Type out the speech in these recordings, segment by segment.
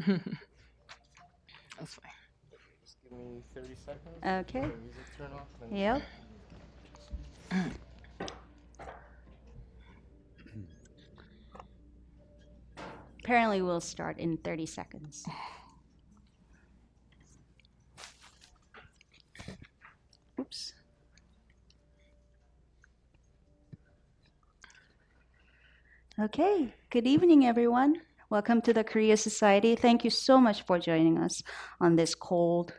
That's fine. Just give me 30 seconds. Okay. Let the music turn off. Yep. Apparently, we'll start in 30 seconds. Oops. Okay. Good evening, everyone. Welcome to the Korea Society. Thank you so much for joining us on this cold.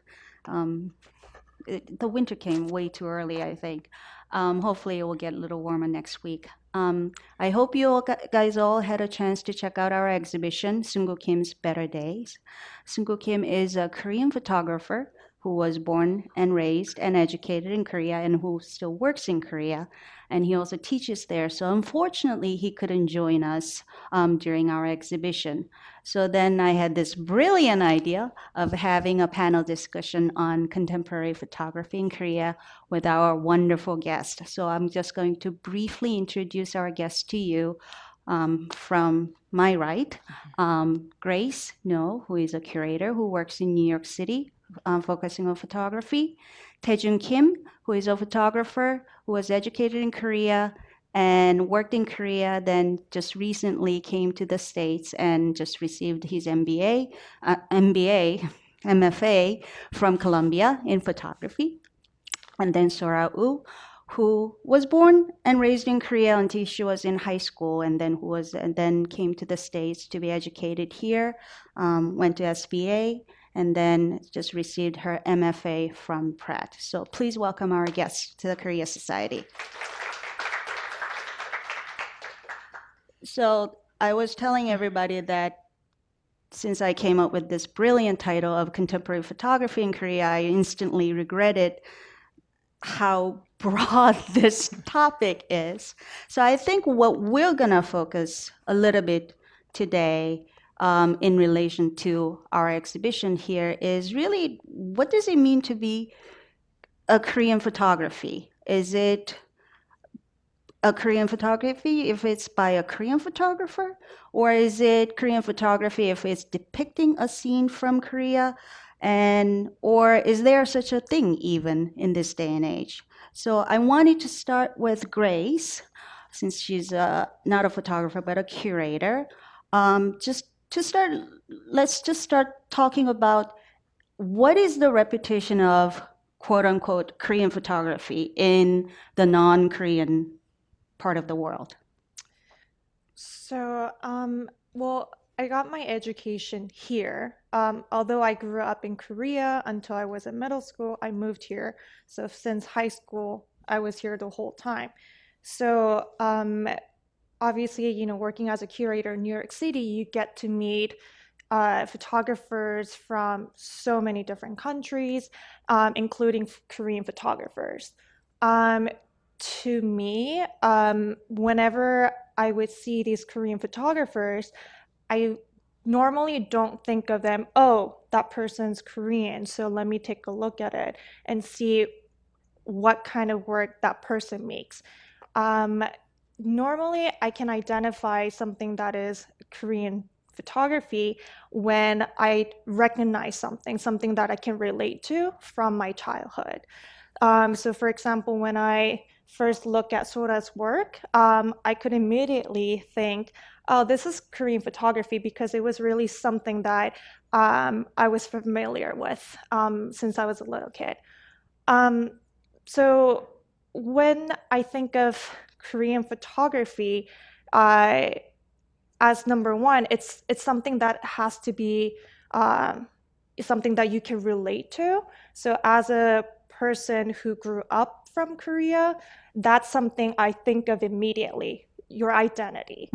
The winter came way too early, I think. Hopefully, it will get a little warmer next week. I hope you all guys all had a chance to check out our exhibition, Seunggu Kim's Better Days. Seunggu Kim is a Korean photographer who was born and raised and educated in Korea and who still works in Korea. And he also teaches there. So unfortunately, he couldn't join us during our exhibition. So then I had this brilliant idea of having a panel discussion on contemporary photography in Korea with our wonderful guest. So I'm just going to briefly introduce our guest to you. From my right, Grace No, who is a curator who works in New York City, focusing on photography. Taejoong Kim, who is a photographer who was educated in Korea and worked in Korea, then just recently came to the States and just received his MBA, M.F.A. from Columbia in photography. And then Sora Woo, who was born and raised in Korea until she was in high school, and then came to the States to be educated here, went to SBA, and then just received her M.F.A. from Pratt. So please welcome our guests to the Korea Society. So I was telling everybody that since I came up with this brilliant title of Contemporary Photography in Korea, I instantly regretted how broad this topic is. So I think what we're going to focus a little bit today in relation to our exhibition here is really, what does it mean to be a Korean photography? Is it a Korean photography if it's by a Korean photographer? Or is it Korean photography if it's depicting a scene from Korea? Or is there such a thing even in this day and age? So I wanted to start with Grace, since she's not a photographer but a curator. Let's just start talking about what is the reputation of quote unquote Korean photography in the non-Korean part of the world. So, well, I got my education here. Although I grew up in Korea until I was in middle school, I moved here. So since high school, I was here the whole time. So, obviously, working as a curator in New York City, you get to meet photographers from so many different countries, including Korean photographers. To me, whenever I would see these Korean photographers, I normally don't think of them, oh, that person's Korean, so let me take a look at it and see what kind of work that person makes. Normally, I can identify something that is Korean photography when I recognize something that I can relate to from my childhood. So for example, when I first look at Sora's work, I could immediately think, oh, this is Korean photography because it was really something that I was familiar with since I was a little kid. So when I think of Korean photography, as number one, it's something that has to be something that you can relate to. So as a person who grew up from Korea, that's something I think of immediately, your identity.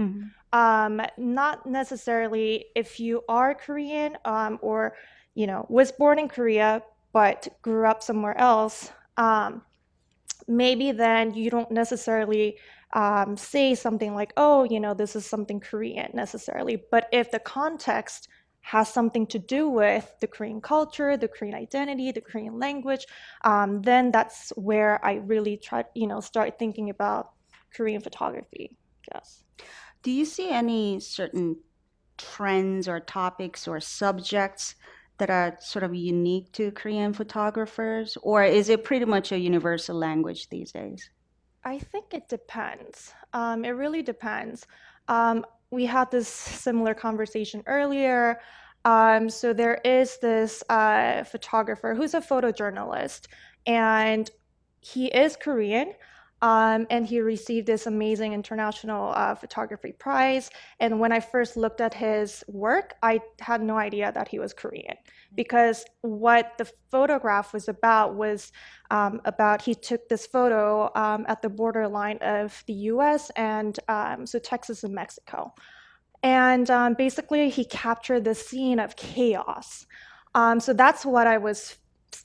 Not necessarily if you are Korean or was born in Korea but grew up somewhere else, maybe then you don't necessarily say something like, oh, this is something Korean necessarily. But if the context has something to do with the Korean culture, the Korean identity, the Korean language, then that's where I really start thinking about Korean photography. Yes. Do you see any certain trends or topics or subjects that are sort of unique to Korean photographers, or is it pretty much a universal language these days? I think it depends. It really depends. We had this similar conversation earlier. So there is this photographer who's a photojournalist, and he is Korean. And he received this amazing international photography prize. And when I first looked at his work, I had no idea that he was Korean because what the photograph was about he took this photo at the borderline of the US and so Texas and Mexico. And basically, he captured the scene of chaos. So that's what I was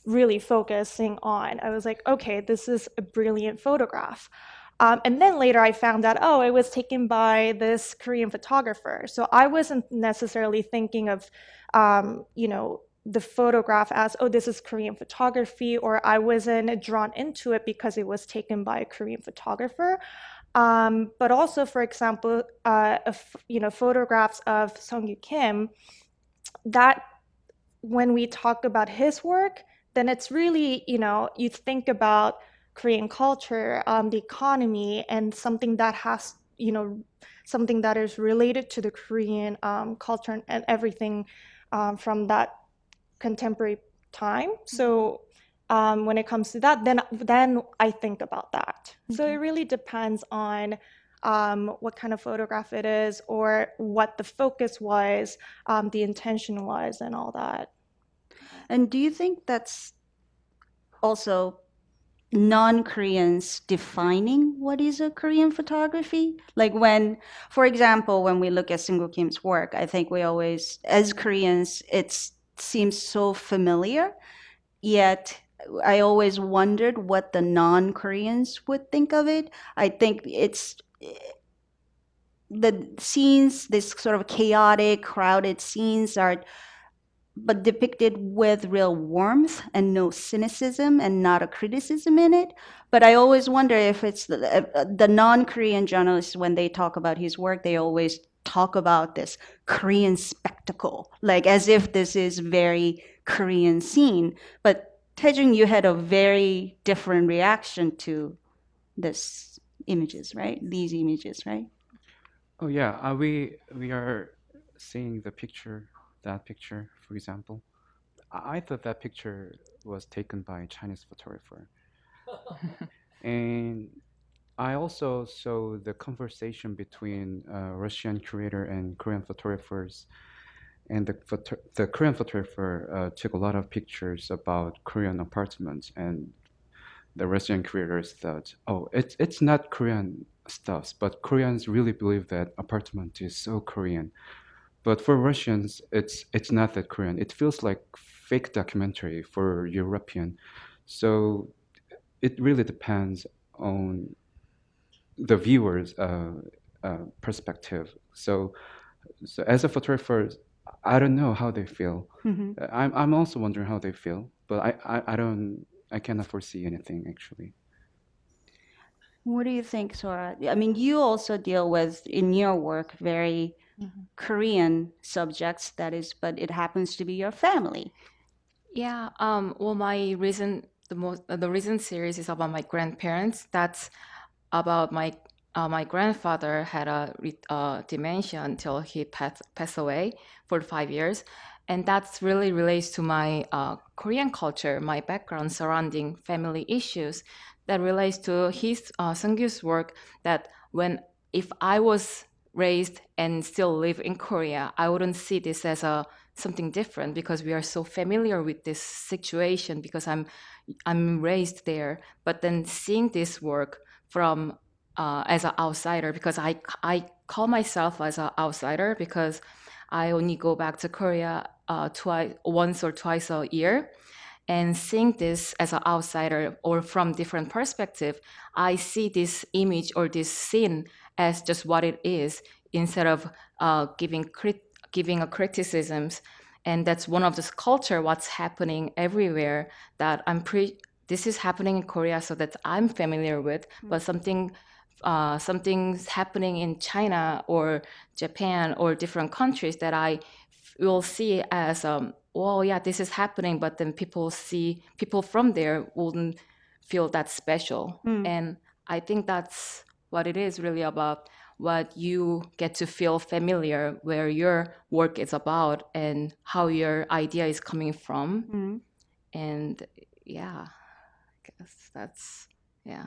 really focusing on. I was like, okay, this is a brilliant photograph. And then later I found out, oh, it was taken by this Korean photographer. So I wasn't necessarily thinking of, the photograph as, oh, this is Korean photography, or I wasn't drawn into it because it was taken by a Korean photographer. But also, for example, photographs of Seunggu Kim, that when we talk about his work, then it's really, you think about Korean culture, the economy, and something that has, something that is related to the Korean culture and everything from that contemporary time. So when it comes to that, then I think about that. So it really depends on what kind of photograph it is or what the focus was, the intention was, and all that. And do you think that's also non-Koreans defining what is a Korean photography? Like when, for example, when we look at Seunggu Kim's work, I think we always, as Koreans, it seems so familiar, yet I always wondered what the non-Koreans would think of it. I think it's the scenes, this sort of chaotic, crowded scenes are but depicted with real warmth and no cynicism and not a criticism in it. But I always wonder if it's the non-Korean journalists, when they talk about his work, they always talk about this Korean spectacle, like as if this is very Korean scene. But Taejoong, you had a very different reaction to this images, right? These images, right? Oh yeah, we are seeing that picture, for example. I thought that picture was taken by a Chinese photographer, and I also saw the conversation between Russian curator and Korean photographers, and the Korean photographer took a lot of pictures about Korean apartments, and the Russian creators thought, oh, it's not Korean stuff, but Koreans really believe that apartment is so Korean. But for Russians, it's not that Korean. It feels like fake documentary for European. So it really depends on the viewer's perspective. So as a photographer, I don't know how they feel. Mm-hmm. I'm also wondering how they feel, but I cannot foresee anything actually. What do you think, Sora? I mean, you also deal with, in your work, very Korean subjects, that is, but it happens to be your family. Yeah, well, the recent series is about my grandparents. That's about my grandfather had dementia until he passed away for 5 years, and that's really relates to my Korean culture, my background surrounding family issues. That relates to his Seunggu's work. That if I was raised and still live in Korea, I wouldn't see this as something different because we are so familiar with this situation because I'm raised there. But then seeing this work from as an outsider, because I call myself as an outsider because I only go back to Korea once or twice a year. And seeing this as an outsider or from different perspective, I see this image or this scene as just what it is instead of giving a criticisms. And that's one of this culture, what's happening everywhere that this is happening in Korea, so that I'm familiar with, but something something's happening in China or Japan or different countries that I will see as, well, yeah, this is happening, but then people from there wouldn't feel that special. And I think that's what it is really about, what you get to feel familiar, where your work is about and how your idea is coming from. And yeah, I guess that's, yeah.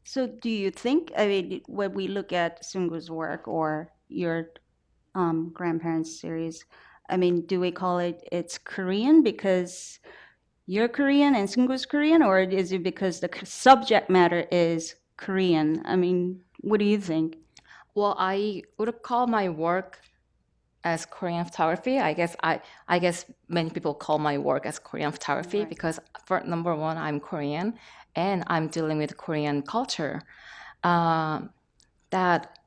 So do you think, I mean, when we look at Seunggu's work or your grandparents' series, I mean, do we call it's Korean because you're Korean and Seunggu's Korean, or is it because the subject matter is Korean? I mean, what do you think? Well, I would call my work as Korean photography. I guess many people call my work as Korean photography Right. because for number one, I'm Korean and I'm dealing with Korean culture. That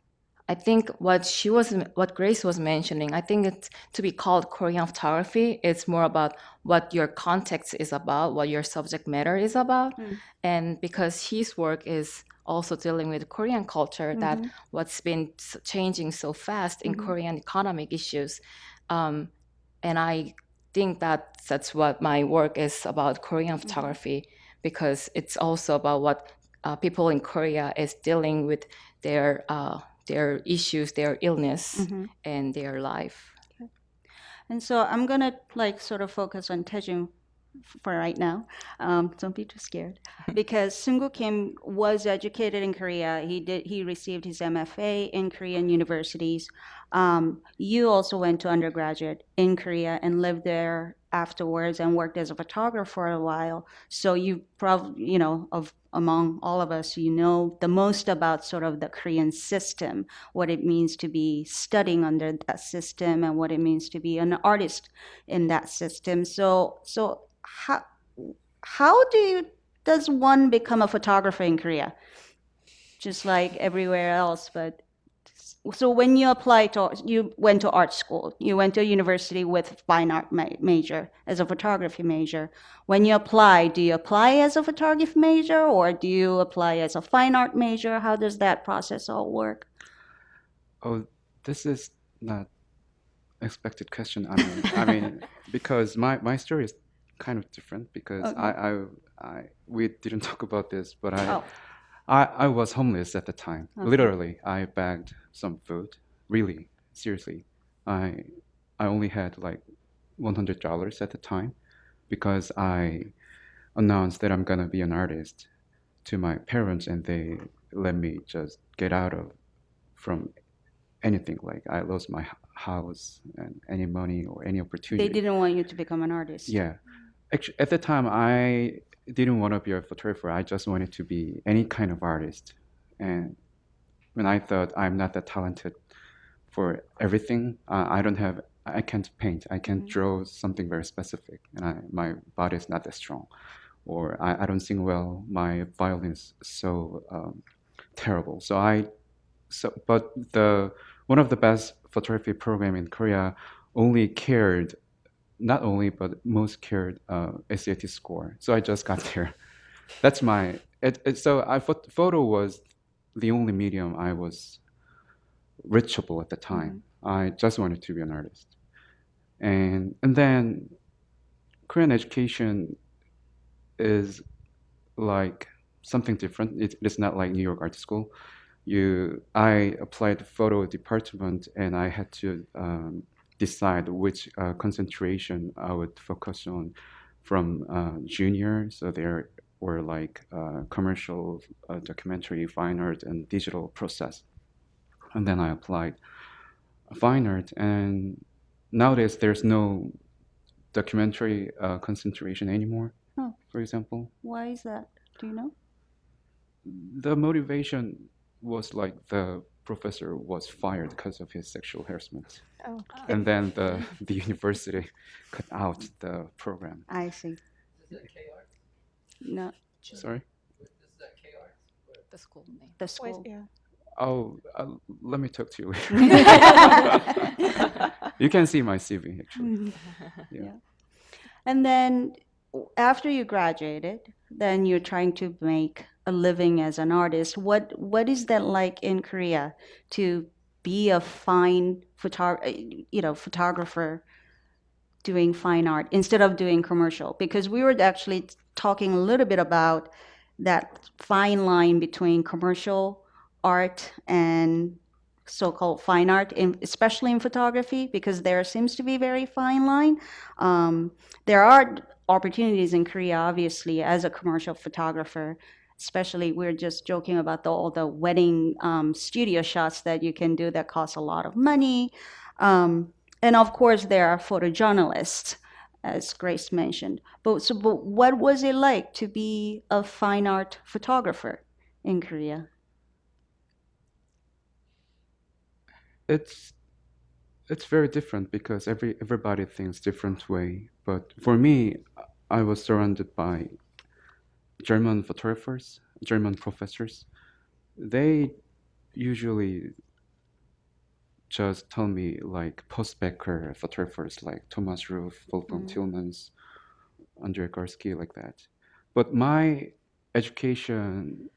I think what Grace was mentioning, I think it's to be called Korean photography, it's more about what your context is about, what your subject matter is about. And because his work is also dealing with Korean culture, that what's been changing so fast in Korean economic issues. And I think that's what my work is about, Korean photography, because it's also about what people in Korea is dealing with their issues, their illness, and their life. And so I'm gonna like sort of focus on Taejoong for right now. Don't be too scared, because Seunggu Kim was educated in Korea. He received his M.F.A. in Korean universities. You also went to undergraduate in Korea and lived there afterwards and worked as a photographer for a while. So you probably, among all of us, you know the most about sort of the Korean system, what it means to be studying under that system and what it means to be an artist in that system. So how does one become a photographer in Korea? Just like everywhere else, but so when you you went to art school, you went to a university with fine art major as a photography major. When you apply, do you apply as a photography major or do you apply as a fine art major? How does that process all work? Oh, this is not expected question. I mean, because my story is kind of different because Okay. we didn't talk about this, but Oh, I was homeless at the time. okay. Literally, I begged some food. Really, seriously. I I only had like $100 at the time because I announced that I'm gonna be an artist to my parents, and they let me just get out of from anything. Like I lost my house and any money or any They opportunity. didn't want you to become an artist. Yeah. Actually, at the time, I didn't want to be a photographer. I just wanted to be any kind of artist. And when I thought I'm not that talented for everything, I can't paint. I can't draw something very specific. And my body is not that strong. Or I don't sing well. My violin is so terrible. But one of the best photography program in Korea only cared not only but most cared SAT score. So I just got there. That's my so photo was the only medium I was reachable at the time. I just wanted to be an artist, and then Korean education is like something different. It's not like New York Art School. I applied to photo department and I had to decide which concentration I would focus on from junior. So there were like commercial, documentary, fine art, and digital process. And then I applied fine art, and nowadays there's no documentary concentration anymore. Oh, For example, why is that? Do you know? the motivation was like the professor was fired because of his sexual harassment. Oh, And then the university cut out the program. I see. No, Sorry? The school name. the wait, school. yeah. Oh, let me talk to you later. You can see my CV actually. Yeah. Yeah. And then after you graduated, then you're trying to make a living as an artist. What is that like in Korea to be a photographer doing fine art instead of doing commercial? Because we were actually talking a little bit about that fine line between commercial art and so-called fine art, especially in photography, because there seems to be a very fine line. There are opportunities in Korea, obviously, as a commercial photographer. Especially, we're just joking about all the wedding studio shots that you can do that cost a lot of money. Um, and of course, there are photojournalists, as Grace mentioned. But what was it like to be a fine art photographer in Korea? It's it's very different because everybody thinks different way. But for me, I was surrounded by German photographers, German professors. They usually just tell me like post-Becker photographers like Thomas Ruff, Wolfgang Tillmans, Andrei Gursky, like that. But my education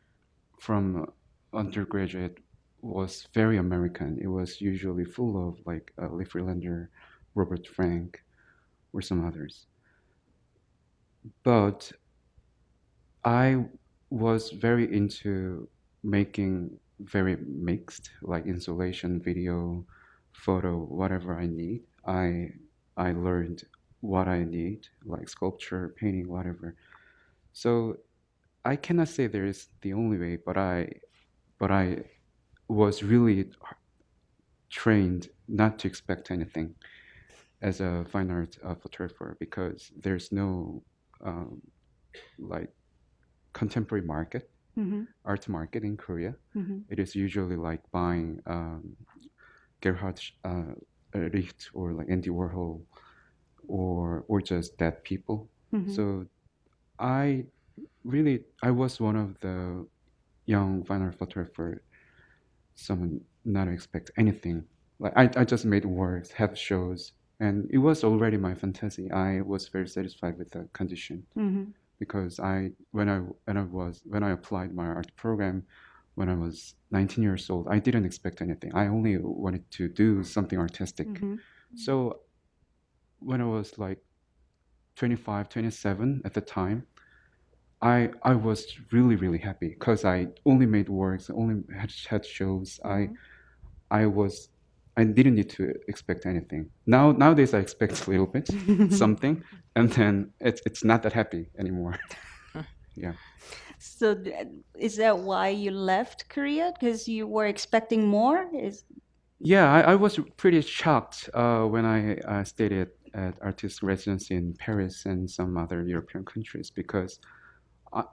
from undergraduate was very American. It was usually full of like Lee Freelander, Robert Frank, or some others. But I was very into making very mixed, like installation, video, photo, whatever I need. I learned what I need, like sculpture, painting, whatever. So I cannot say there is the only way, but I was really trained not to expect anything as a fine art photographer because there's no um, like contemporary market, Mm-hmm. art market in Korea. Mm-hmm. It is usually like buying Gerhard Richt or like Andy Warhol or just dead people. Mm-hmm. So I I was one of the young fine art photographer, someone not expect anything. Like I just made works, have shows, and it was already my fantasy. I was very satisfied with the condition Mm-hmm. because when I applied my art program when I was 19 years old, I didn't expect anything. I only wanted to do something artistic. Mm-hmm. So when I was like 25, 27 at the time, I was really happy because I only made works, only had shows. I was I didn't need to expect anything. Nowadays I expect a little bit something, and then it's not that happy anymore. Yeah. So is that why you left Korea? Because you were expecting more? Is Yeah, I was pretty shocked when I stayed at artist residency in Paris and some other European countries because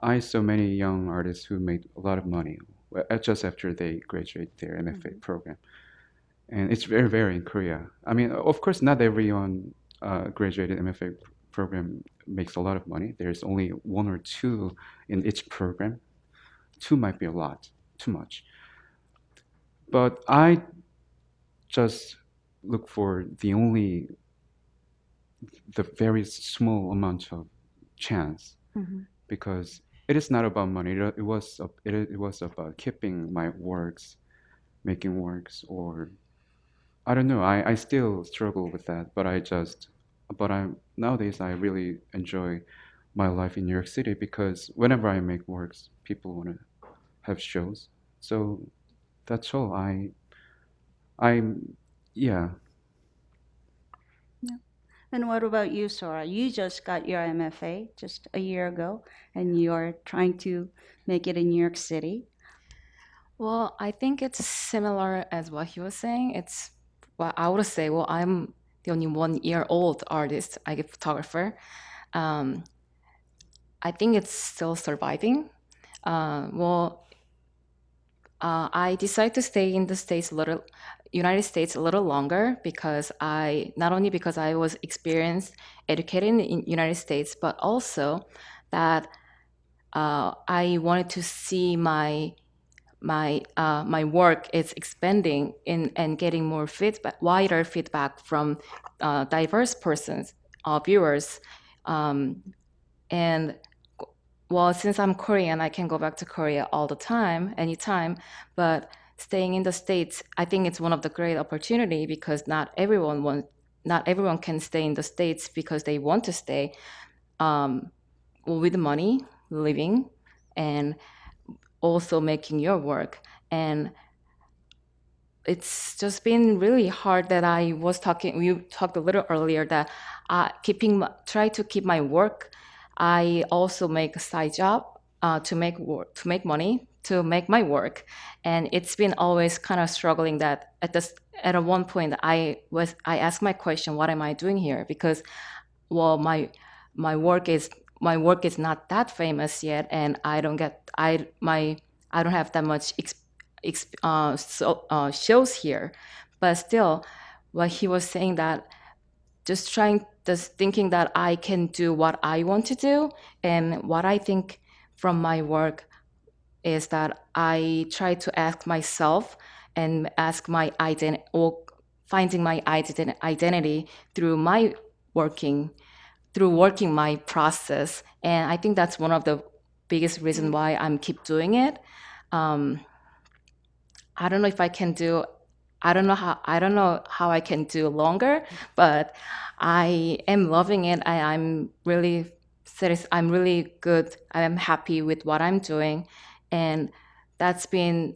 I saw many young artists who made a lot of money just after they graduate their M.F.A program. And it's very in Korea. I mean, of course, not everyone graduated M.F.A program makes a lot of money. There's only one or two in each program. Two might be a lot, too much. But I just look for the very small amount of chance mm-hmm. because it is not about money. It was about keeping my works, making works, or I don't know. I still struggle with that, but I nowadays I really enjoy my life in New York City because whenever I make works, people want to have shows. So that's all. I'm, yeah. Yeah. And what about you, Sora? You just got your MFA just a year ago, and you're trying to make it in New York City. Well, I think it's similar as what he was saying. It's well, I would say, well, I'm the only 1 year old artist, I get photographer. Um, I think it's still surviving. Well, I decided to stay in the United States a little longer because not only because I was experienced, educated in United States, but also that I wanted to see my work is expanding and getting more feedback, wider feedback from diverse persons, viewers, and well, since I'm Korean, I can go back to Korea all the time, anytime. But staying in the States, I think it's one of the great opportunity because not everyone can stay in the States because they want to stay um, with money, living, and also making your work. And it's just been really hard that we talked a little earlier that try to keep my work. I also make a side job to make money to make my work, and it's been always kind of struggling that at a one point I asked my question, what am I doing here? Because well my work is my work is not that famous yet, and I don't have that much shows here. But still, what he was saying that just thinking that I can do what I want to do, and what I think from my work is that I try to ask myself and ask my identity or finding my identity through my working through working my process. And I think that's one of the biggest reason why I'm keep doing it. um, I don't know if I can do. I don't know how I can do longer, but I am loving it. I'm really I'm really good. I'm happy with what I'm doing, and that's been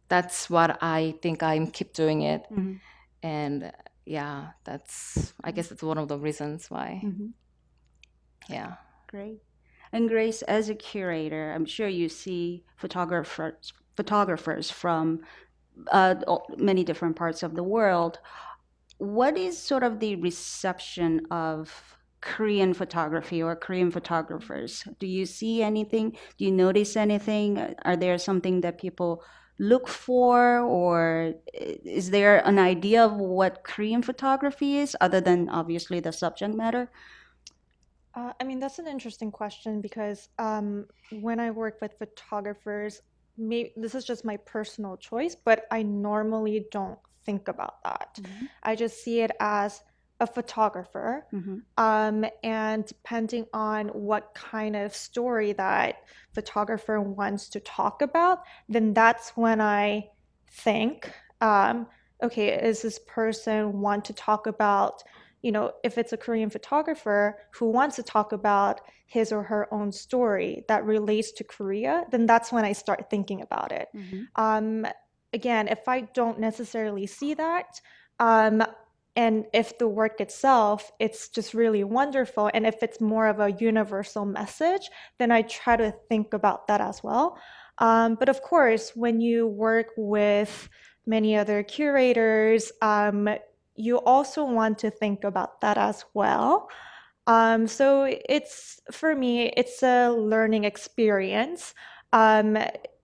that's what I think I'm keep doing it. Mhm. And yeah, I guess that's one of the reasons why. Mhm. Yeah. Great. And Grace, as a curator, I'm sure you see photographers from many different parts of the world. What is sort of the reception of Korean photography or Korean photographers? Do you see anything? Do you notice anything? Are there something that people look for, or is there an idea of what Korean photography is other than obviously the subject matter? I mean, that's an interesting question because when I work with photographers, this is just my personal choice, but I normally don't think about that. Mhm. I just see it as a photographer, Mhm. and depending on what kind of story that photographer wants to talk about, then that's when I think, okay, is this person want to talk about, if it's a Korean photographer who wants to talk about his or her own story that relates to Korea, then that's when I start thinking about it. Mhm. Again, if I don't necessarily see that, um, and if the work itself, it's just really wonderful, and if it's more of a universal message, then I try to think about that as well. But of course, when you work with many other curators, you also want to think about that as well. So for me, it's a learning experience. Um,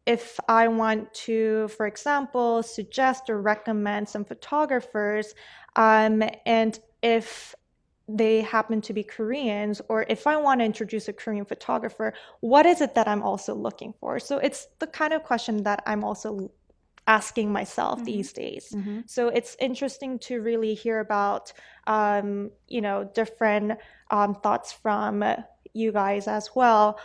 if I want to, for example, suggest or recommend some photographers, and if they happen to be Koreans, or if I want to introduce a Korean photographer, what is it that I'm also looking for? So it's the kind of question that I'm also asking myself these days. Mhm. So it's interesting to really hear about, different thoughts from you guys as well,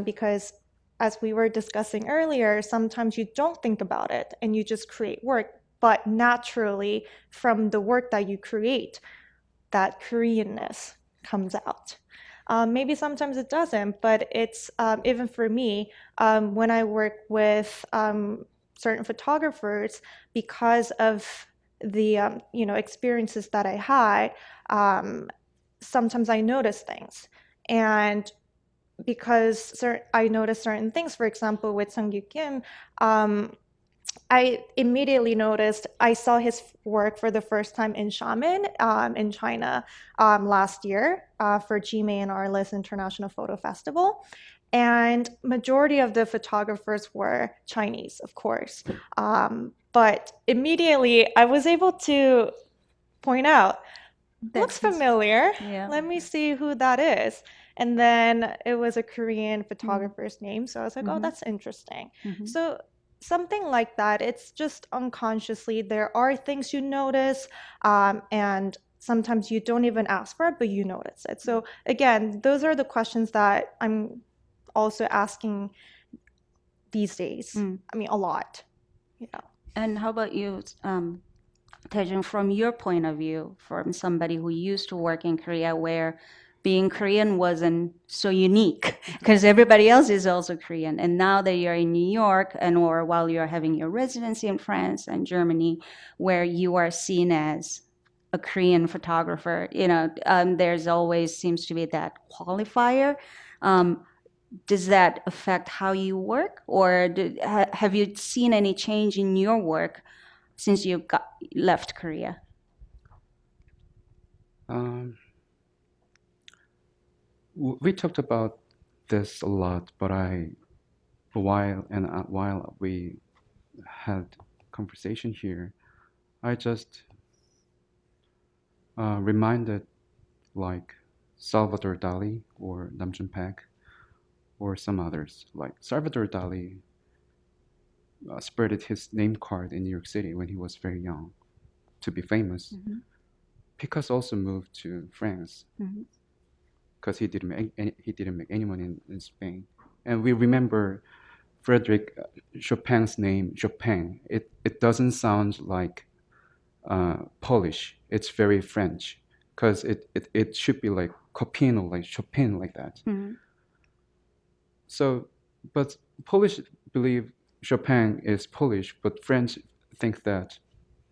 because as we were discussing earlier, sometimes you don't think about it and you just create work, but naturally from the work that you create, that Koreanness comes out. Maybe sometimes it doesn't, but it's even for me, when I work with certain photographers, because of the experiences that I had, sometimes I notice things, and because I notice certain things, for example, with Seunggu Kim, I immediately noticed, I saw his work for the first time in Xiamen, in China, last year, for Jimei and Arles International Photo Festival. And majority of the photographers were Chinese, of course. But immediately I was able to point out, looks That's familiar. yeah. Let me see who that is. And then it was a Korean Mm. photographer's name. So I was like, oh, Mhm. that's interesting. Mhm. So something like that, it's just unconsciously, there are things you notice, and sometimes you don't even ask for it, but you notice it. So again, those are the questions that I'm also asking these days. I mean, a lot. Yeah. And how about you, Taejoong, from your point of view, from somebody who used to work in Korea where being Korean wasn't so unique because everybody else is also Korean. And now that you're in New York and or while you're having your residency in France and Germany, where you are seen as a Korean photographer, there's always seems to be that qualifier. Um, does that affect how you work, or have you seen any change in your work since you left Korea? We talked about this a lot, but while we had conversation here, I just reminded like Salvador Dali or Nam June-paik or some others. Like Salvador Dali spreaded his name card in New York City when he was very young to be famous. Picasso also moved to France because he didn't make any money in Spain. And we remember Frederick Chopin's name, Chopin. It doesn't sound like Polish. It's very French because it should be like Chopin or like Chopin like that. So, but Polish believe Chopin is Polish, but French think that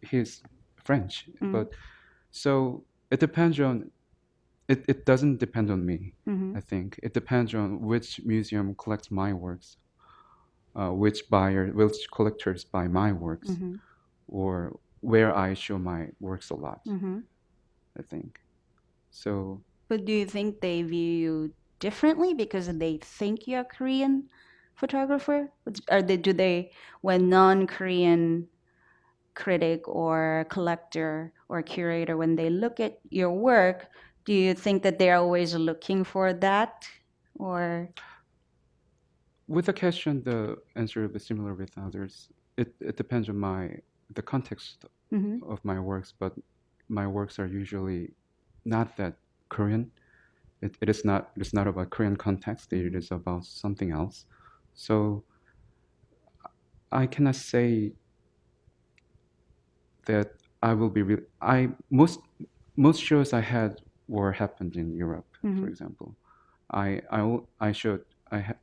he's French. But so it depends on. It doesn't depend on me. I think it depends on which museum collects my works, which collectors buy my works, or where I show my works a lot. I think so. But do you think they view you differently because they think you're a Korean photographer? Or do they, when non-Korean critic or collector or curator, when they look at your work, do you think that they're always looking for that? Or With the question, the answer will be similar with others. It depends on the context of my works, but my works are usually not that Korean. It's not about Korean context. It is about something else. So I cannot say that I will be. Most shows I had were happened in Europe, for example. I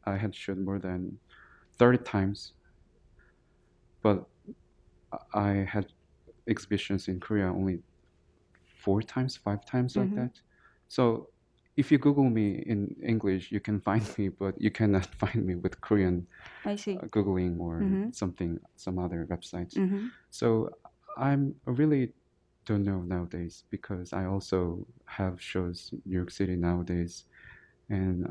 had showed more than 30 times, but I had exhibitions in Korea only 4 times, 5 times like that. So if you Google me in English, you can find me, but you cannot find me with Korean I see. Googling or some other websites. So I really don't know nowadays because I also have shows in New York City nowadays, and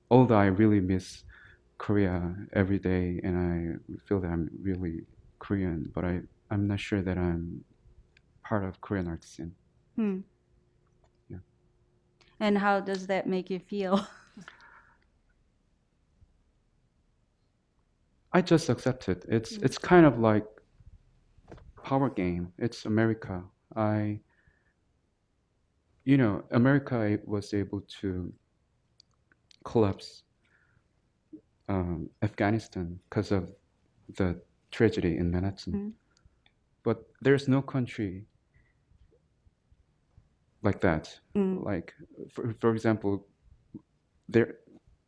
although I really miss Korea every day, and I feel that I'm really Korean, but I'm not sure that I'm part of Korean art scene. Yeah. And how does that make you feel? I just accept it. It's kind of like power game. It's America. America was able to collapse Afghanistan because of the tragedy in Manhattan. But there's no country like that. Like, for example, there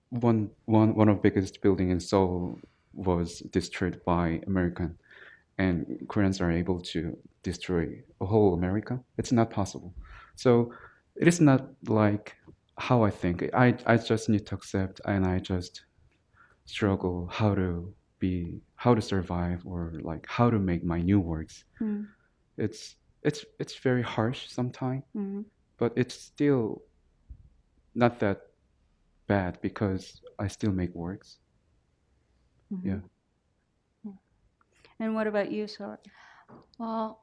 one of the biggest building in Seoul was destroyed by American, and Koreans are able to destroy a whole America. It's not possible. So it is not like how I think. I just need to accept, and I just struggle how to survive, or like how to make my new works. It's very harsh sometimes, but it's still not that bad because I still make works. Yeah. And what about you, Sora? Well,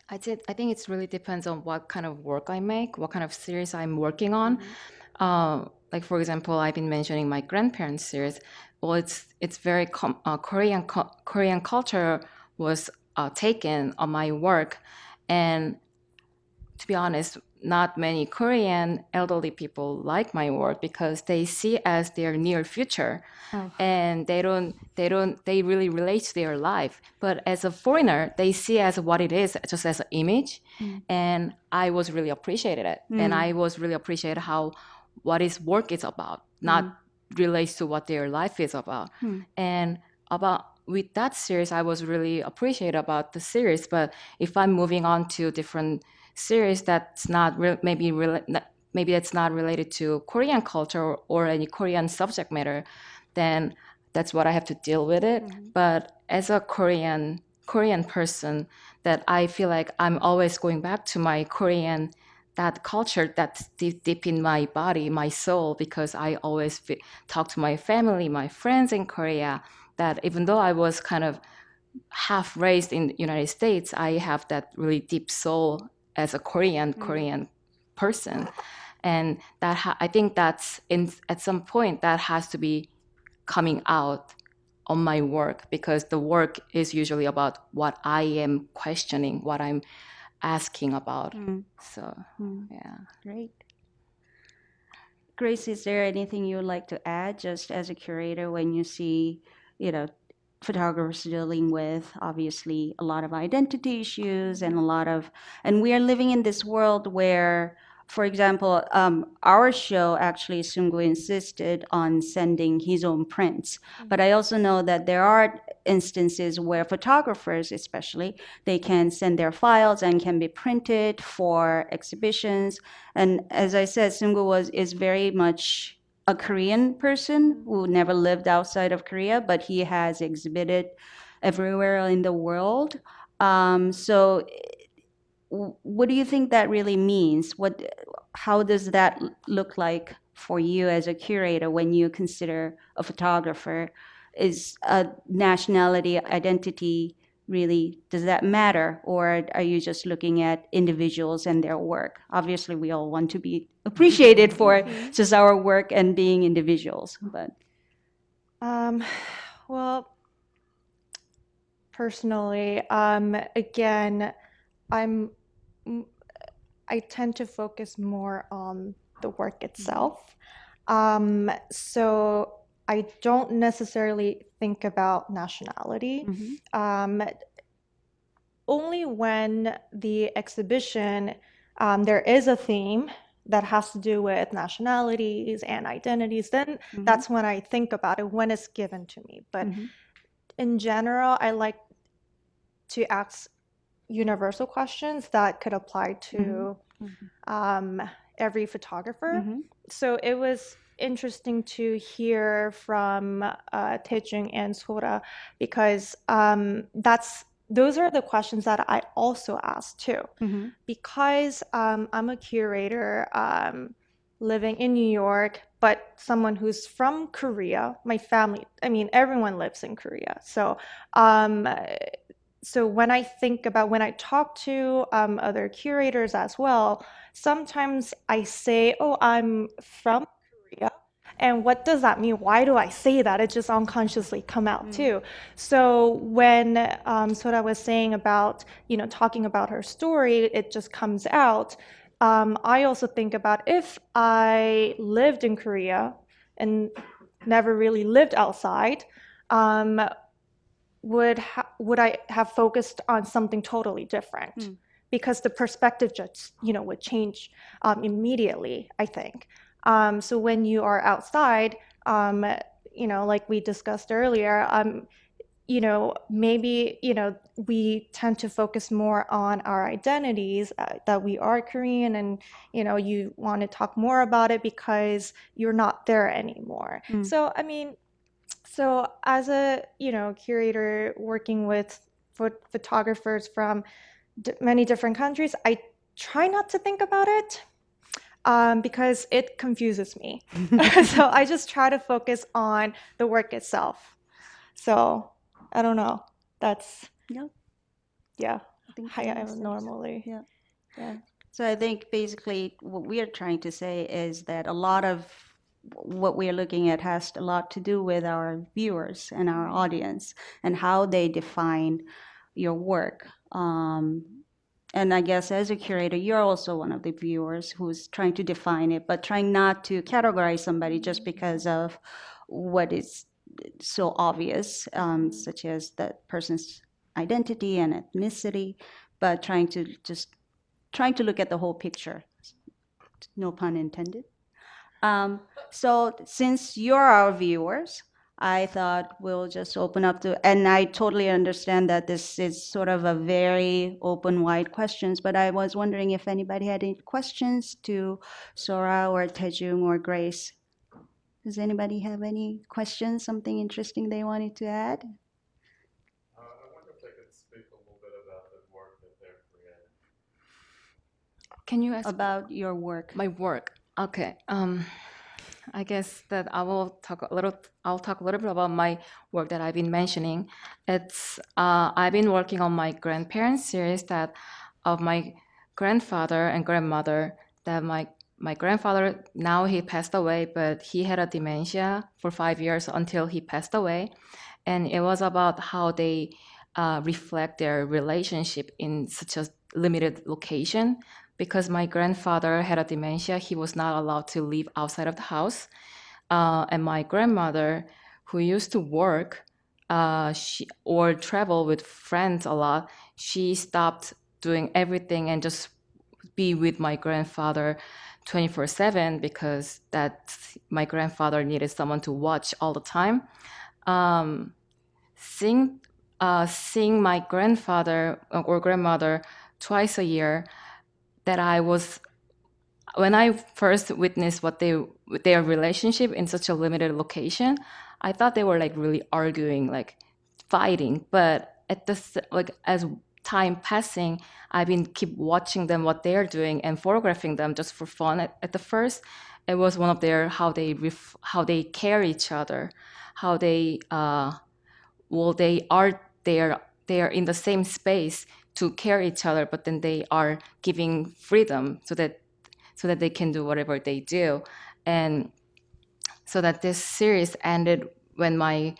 I think it really depends on what kind of work I make, what kind of series I'm working on. Like for example, I've been mentioning my grandparents' series. Well, it's very Korean culture was taken on my work, and to be honest, not many Korean elderly people like my work because they see as their near future, Oh. and they really relate to their life. But as a foreigner, they see as what it is, just as an image. And I was really appreciated it, and I was really appreciated how what his work is about, not relates to what their life is about. And about with that series, I was really appreciated about the series. But if I'm moving on to different series that's not maybe that's not related to Korean culture or any Korean subject matter, then that's what I have to deal with it. But as a Korean person, that I feel like I'm always going back to my Korean, that culture that's deep in my body, my soul, because I always talk to my family, my friends in Korea, that even though I was kind of half raised in the United States, I have that really deep soul as a Korean person. And that I think that's at some point that has to be coming out on my work, because the work is usually about what I am questioning, what I'm asking about. So, yeah. Great. Grace, is there anything you would like to add just as a curator when you see, photographers dealing with obviously a lot of identity issues and and we are living in this world where, for example, our show actually, Seunggu insisted on sending his own prints. But I also know that there are instances where photographers, especially, they can send their files and can be printed for exhibitions. And as I said, Seunggu is very much a Korean person who never lived outside of Korea, but he has exhibited everywhere in the world. So what do you think that really means? How does that look like for you as a curator when you consider a photographer? Is a nationality identity really, does that matter? Or are you just looking at individuals and their work? Obviously, we all want to be appreciated for just our work and being individuals, but. Well, personally, again, I'm I tend to focus more on the work itself. So I don't necessarily think about nationality. Only when the exhibition, there is a theme that has to do with nationalities and identities, then that's when I think about it, when it's given to me. But in general, I like to ask universal questions that could apply to every photographer. So it was interesting to hear from Taejoong and Sora, because those are the questions that I also asked too. Because I'm a curator living in New York, but someone who's from Korea, my family, I mean, everyone lives in Korea. So when I talk to other curators as well, sometimes I say, oh, I'm from Korea. And what does that mean? Why do I say that? It just unconsciously come out too. So when Sora was saying about, talking about her story, it just comes out. I also think about, if I lived in Korea and never really lived outside, would I have focused on something totally different? Because the perspective just, would change immediately, I think. So when you are outside, like we discussed earlier, maybe, we tend to focus more on our identities, that we are Korean, and, you want to talk more about it because you're not there anymore. So, I mean, as a, curator working with photographers from many different countries, I try not to think about it because it confuses me. So I just try to focus on the work itself. So I don't know. That's, yeah, how I am normally. Yeah. So I think basically what we are trying to say is that a lot of what we are looking at has a lot to do with our viewers and our audience and how they define your work. and I guess as a curator, you're also one of the viewers who's trying to define it, but trying not to categorize somebody just because of what is so obvious, such as that person's identity and ethnicity, but trying to look at the whole picture. No pun intended. So since you're our viewers, I thought we'll just open up to, and I totally understand that this is sort of a very open, wide questions, but I was wondering if anybody had any questions to Sora or Taejoong or Grace. Does anybody have any questions, something interesting they wanted to add? I wonder if they could speak a little bit about the work that they're creating. Can you ask About your work. my work? Okay. I guess that I'll talk a little bit about my work that I've been mentioning. It's I've been working on my grandparents series that of my grandfather and grandmother. That my grandfather, now he passed away, but he had a dementia for 5 years until he passed away, and it was about how they reflect their relationship in such a limited location. Because my grandfather had a dementia, he was not allowed to leave outside of the house. And my grandmother, who used to work or travel with friends a lot, she stopped doing everything and just be with my grandfather 24/7 because that my grandfather needed someone to watch all the time. Um, seeing seeing my grandfather or grandmother twice a year, that I was when I first witnessed their relationship in such a limited location, I thought they were like really arguing, like fighting. But like as time passing, I've been keep watching them what they're doing and photographing them just for fun. At the first, it was one of their how they carry each other, how they they are in the same space to carry each other, but then they are giving freedom so that they can do whatever they do. And so that this series ended when my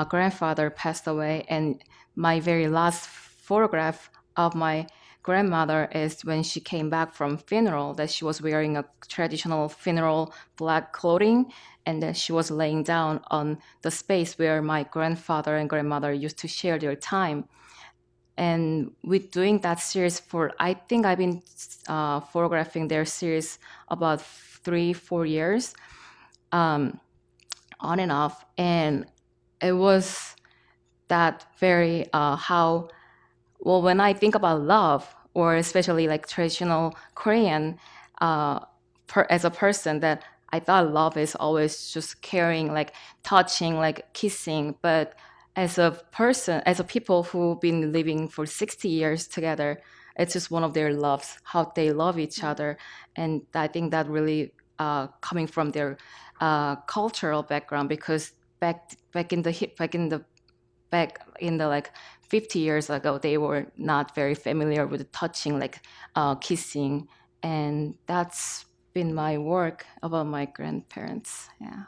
grandfather passed away. And my very last photograph of my grandmother is when she came back from funeral, that she was wearing a traditional funeral black clothing, and that she was laying down on the space where my grandfather and grandmother used to share their time. And with doing that series for, I think I've been photographing their series about 3-4 years, on and off. And it was that very how well, when I think about love, or especially like traditional Korean, as a person, that I thought love is always just caring, like touching, like kissing. But as a person, as a people who've been living for 60 years together, it's just one of their loves, how they love each other. And I think that really coming from their cultural background, because back in the like 50 years ago, they were not very familiar with touching, like kissing. And that's been my work about my grandparents. Yeah.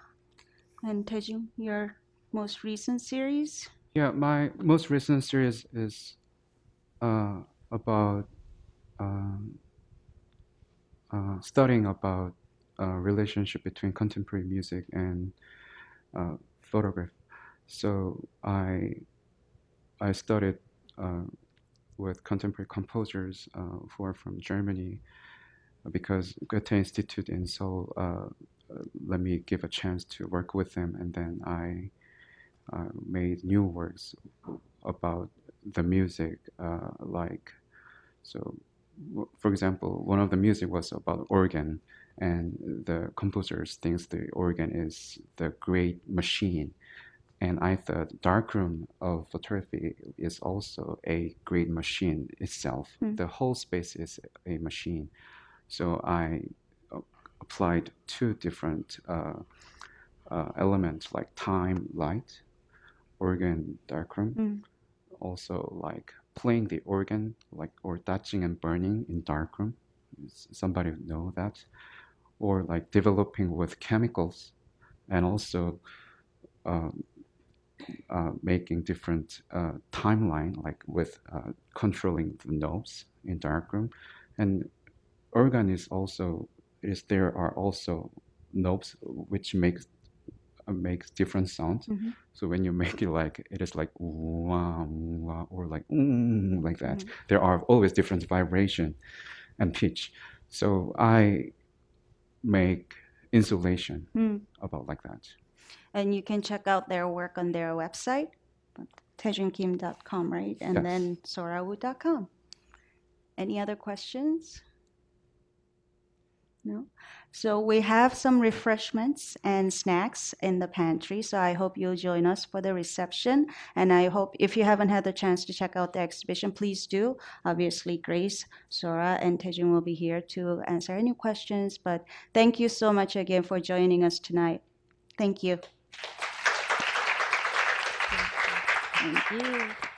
And Taejoong, your most recent series? Yeah, my most recent series is about um, studying about relationship between contemporary music and photograph. So I studied with contemporary composers who are from Germany, because Goethe-Institut in Seoul let me give a chance to work with them, and then I made new works about the music, like, so for example, one of the music was about organ, and the composers thinks the organ is the great machine. And I thought darkroom of photography is also a great machine itself. The whole space is a machine. So I applied two different elements, like time, light, organ, darkroom. Also like playing the organ, like, or touching and burning in darkroom. Somebody know that? Or like developing with chemicals, and also making different timeline, like with controlling the knobs in darkroom. And organ is also, there are also knobs which makes different sounds. Mhm. So when you make it like, it is like wah, wah, or like like that. Mhm. There are always different vibration and pitch. So I make insulation Mm. about like that. And you can check out their work on their website, taejoongkim.com, right? And Yes. then sorawood.com. Any other questions? No? So we have some refreshments and snacks in the pantry. So I hope you'll join us for the reception. And I hope if you haven't had the chance to check out the exhibition, please do. Obviously, Grace, Sora, and Taejoong will be here to answer any questions. But thank you so much again for joining us tonight. Thank you. Thank you.